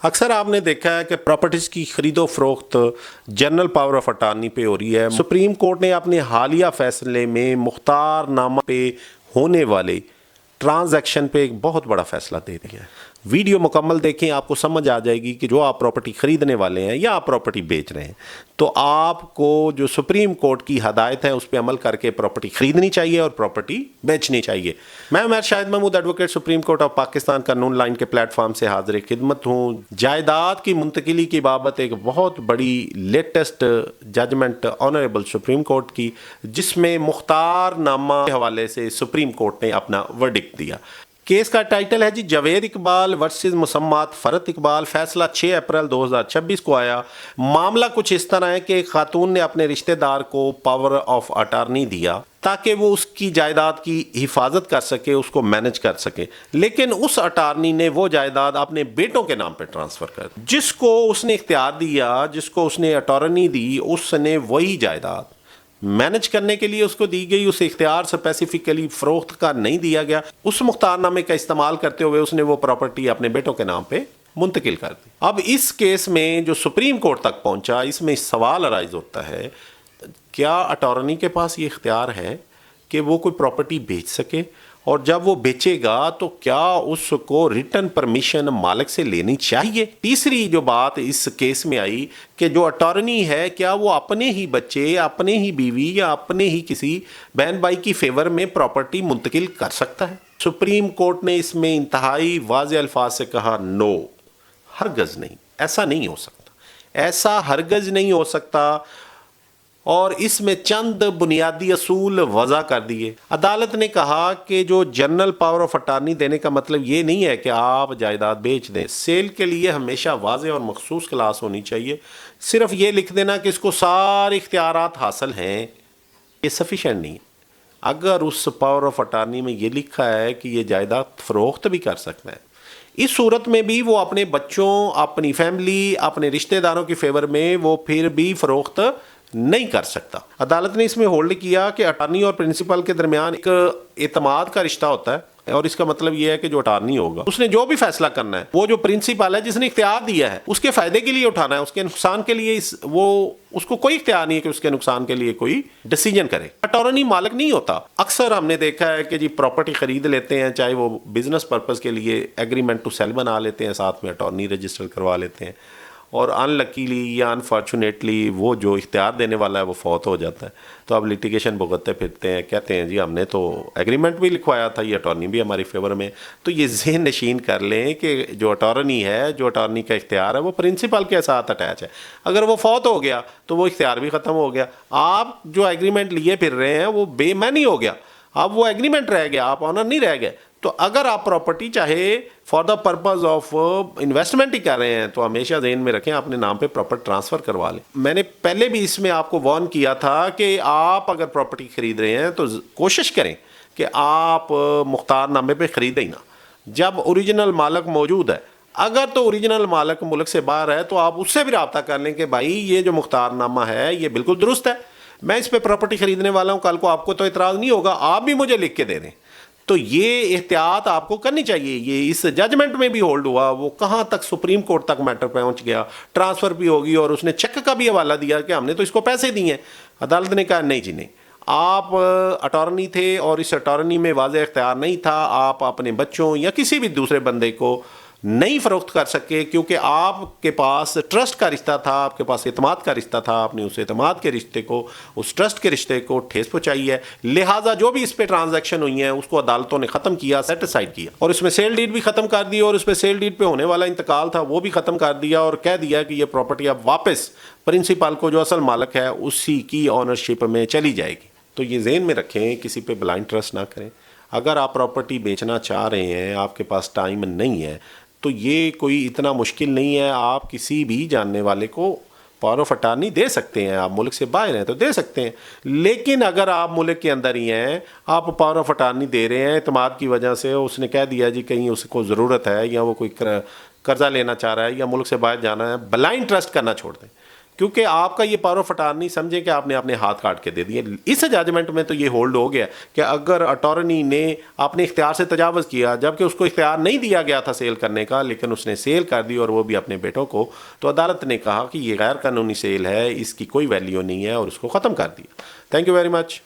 अक्सर आपने देखा है कि प्रॉपर्टीज़ की खरीदो फरोख्त जनरल पावर ऑफ अटार्नी पे हो रही है। सुप्रीम कोर्ट ने अपने हालिया फैसले में मुख्तारनामा पे होने वाले ट्रांजैक्शन पे एक बहुत बड़ा फैसला दे दिया है। वीडियो मुकम्मल देखें, आपको समझ आ जाएगी कि जो आप प्रॉपर्टी ख़रीदने वाले हैं या आप प्रॉपर्टी बेच रहे हैं तो आपको जो सुप्रीम कोर्ट की हदायत है उस पर अमल करके प्रॉपर्टी ख़रीदनी चाहिए और प्रॉपर्टी बेचनी चाहिए। मैं Umar Shahid Mahmood, advocate, supreme court of Pakistan कानून लाइन के प्लेटफॉर्म से हाजिर खिदमत हूँ। जायदाद की मुंतकिली की बाबत एक बहुत बड़ी latest judgement honourable supreme court की, जिसमें मुख्तारनामा के हवाले से सुप्रीम कोर्ट ने अपना वर्डिक्ट दिया। केस का टाइटल है जी जावेद इकबाल वर्सेस मुसम्मात फरत इकबाल। फैसला 6 अप्रैल 2026 को आया। मामला कुछ इस तरह है कि एक खातून ने अपने रिश्तेदार को पावर ऑफ अटार्नी दिया ताकि वो उसकी जायदाद की हिफाजत कर सके, उसको मैनेज कर सके, लेकिन उस अटार्नी ने वो जायदाद अपने बेटों के नाम पे ट्रांसफ़र कर दी। जिसको उसने इख्तियार दिया, जिसको उसने अटार्नी दी, उसने वही जायदाद मैनेज करने के लिए उसको दी गई। उसे इख्तियार स्पेसिफिकली फ़रोख्त का नहीं दिया गया। उस मुख्तारनामे का इस्तेमाल करते हुए उसने वो प्रॉपर्टी अपने बेटों के नाम पे मुंतकिल कर दी। अब इस केस में जो सुप्रीम कोर्ट तक पहुंचा, इसमें सवाल अराइज होता है, क्या अटॉर्नी के पास ये इख्तियार है कि वो कोई प्रॉपर्टी बेच सके, और जब वो बेचेगा तो क्या उसको रिटर्न परमिशन मालिक से लेनी चाहिए। तीसरी जो बात इस केस में आई कि जो अटॉर्नी है, क्या वो अपने ही बच्चे, अपने ही बीवी या अपने ही किसी बहन भाई की फेवर में प्रॉपर्टी मुंतकिल कर सकता है। सुप्रीम कोर्ट ने इसमें इंतहाई वाज़ेह अल्फाज से कहा, नो, हरगज़ नहीं, ऐसा नहीं हो सकता, ऐसा हरगज़ नहीं हो सकता। और इसमें चंद बुनियादी असूल वज़ा कर दिए। अदालत ने कहा कि जो जनरल पावर ऑफ अटार्नी देने का मतलब ये नहीं है कि आप जायदाद बेच दें। सेल के लिए हमेशा वाज़ेह और मखसूस क्लास होनी चाहिए। सिर्फ ये लिख देना कि इसको सारे इख्तियारात हासिल हैं, ये सफिशेंट नहीं है। अगर उस पावर ऑफ अटार्नी में ये लिखा है कि ये जायदाद फ़रोख्त भी कर सकता है, इस सूरत में भी वो अपने बच्चों, अपनी फैमिली, अपने रिश्तेदारों की फेवर में वो फिर भी फ़रोख्त नहीं कर सकता। अदालत ने इसमें होल्ड किया कि अटार्नी और प्रिंसिपल के दरमियान एक एतमाद का रिश्ता होता है, और इसका मतलब यह है कि जो अटार्नी होगा उसने जो भी फैसला करना है वो जो प्रिंसिपल है जिसने इख्तियार दिया है उसके फायदे के लिए उठाना है, उसके नुकसान के लिए वो उसको कोई इख्तियार नहीं है कि उसके नुकसान के लिए कोई डिसीजन करे। अटॉर्नी मालिक नहीं होता। अक्सर हमने देखा है कि जी प्रॉपर्टी खरीद लेते हैं, चाहे वो बिजनेस पर्पज़ के लिए एग्रीमेंट टू सेल बना लेते हैं, साथ में अटॉर्नी रजिस्टर करवा लेते हैं, और अनलकीली या अनफॉर्चुनेटली वो जो इख्तियार देने वाला है वो फौत हो जाता है, तो अब लिटिगेशन भुगतते फिरते हैं, कहते हैं जी हमने तो एग्रीमेंट भी लिखवाया था, ये अटॉर्नी भी हमारी फेवर में। तो ये ज़हन नशीन कर लें कि जो अटॉर्नी है, जो अटॉर्नी का इख्तियार है, वो प्रिंसिपल के साथ अटैच है। अगर वो फौत हो गया तो वो इख्तियार भी ख़त्म हो गया। आप जो एग्रीमेंट लिए फिर रहे हैं वो बेमानी हो गया, अब वो एग्रीमेंट रह गया, आप ऑनर नहीं रह गए। तो अगर आप प्रॉपर्टी चाहे for the purpose of investment ही कर रहे हैं तो हमेशा ज़हन में रखें, अपने नाम पे प्रॉपर्टी ट्रांसफ़र करवा लें। मैंने पहले भी इसमें आपको वार्न किया था कि आप अगर प्रॉपर्टी ख़रीद रहे हैं तो कोशिश करें कि आप मुख्तारनामे पे ख़रीदें ही ना, जब ओरिजिनल मालिक मौजूद है। अगर तो ओरिजिनल मालिक मुल्क से बाहर है तो आप उससे भी रब्ता कर लें कि भाई ये जो मुख्तारनामा है ये बिल्कुल दुरुस्त है, मैं इस पर प्रॉपर्टी ख़रीदने वाला हूँ, कल को आपको तो इतराज़ नहीं होगा, आप भी मुझे लिख के दे दें। तो ये एहतियात आपको करनी चाहिए। ये इस जजमेंट में भी होल्ड हुआ, वो कहाँ तक सुप्रीम कोर्ट तक मैटर पहुँच गया, ट्रांसफ़र भी होगी, और उसने चेक का भी हवाला दिया कि हमने तो इसको पैसे दिए हैं। अदालत ने कहा नहीं जी नहीं, आप अटॉर्नी थे और इस अटॉर्नी में वाज़ेह इख्तियार नहीं था, आप अपने बच्चों या किसी भी दूसरे बंदे को नहीं फ़रोख्त कर सके, क्योंकि आपके पास ट्रस्ट का रिश्ता था, आपके पास एतमाद का रिश्ता था, आपने उस एतमाद के रिश्ते को, उस ट्रस्ट के रिश्ते को ठेस पहुँचाई है। लिहाजा जो भी इस पर ट्रांजैक्शन हुई हैं उसको अदालतों ने ख़त्म किया, सेटिसाइड किया, और इसमें सेल डीड भी ख़त्म कर दी, और उस पर सेल डीड पे होने वाला इंतकाल था वो भी ख़त्म कर दिया, और कह दिया कि ये प्रॉपर्टी अब वापस प्रिंसिपल को, जो असल मालिक है, उसी की ऑनरशिप में चली जाएगी। तो ये ज़हन में रखें, किसी पे ब्लाइंड ट्रस्ट ना करें। अगर आप प्रॉपर्टी बेचना चाह रहे हैं, आपके पास टाइम नहीं है, तो ये कोई इतना मुश्किल नहीं है, आप किसी भी जानने वाले को पावर ऑफ अटार्नी दे सकते हैं। आप मुल्क से बाहर हैं तो दे सकते हैं, लेकिन अगर आप मुल्क के अंदर ही हैं, आप पावर ऑफ अटार्नी दे रहे हैं एतमाद की वजह से, उसने कह दिया जी कहीं उसको ज़रूरत है या वो कोई कर्जा लेना चाह रहा है या मुल्क से बाहर जाना है, ब्लाइंड ट्रस्ट करना छोड़ दें। کیونکہ آپ کا یہ پاور آف اٹارنی سمجھیں کہ آپ نے اپنے ہاتھ کاٹ کے دے دیے. اس ججمنٹ میں تو یہ ہولڈ ہو گیا کہ اگر اٹارنی نے اپنے اختیار سے تجاوز کیا جبکہ اس کو اختیار نہیں دیا گیا تھا سیل کرنے کا لیکن اس نے سیل کر دی اور وہ بھی اپنے بیٹوں کو, تو عدالت نے کہا کہ یہ غیر قانونی سیل ہے, اس کی کوئی ویلیو نہیں ہے اور اس کو ختم کر دیا. Thank you very much.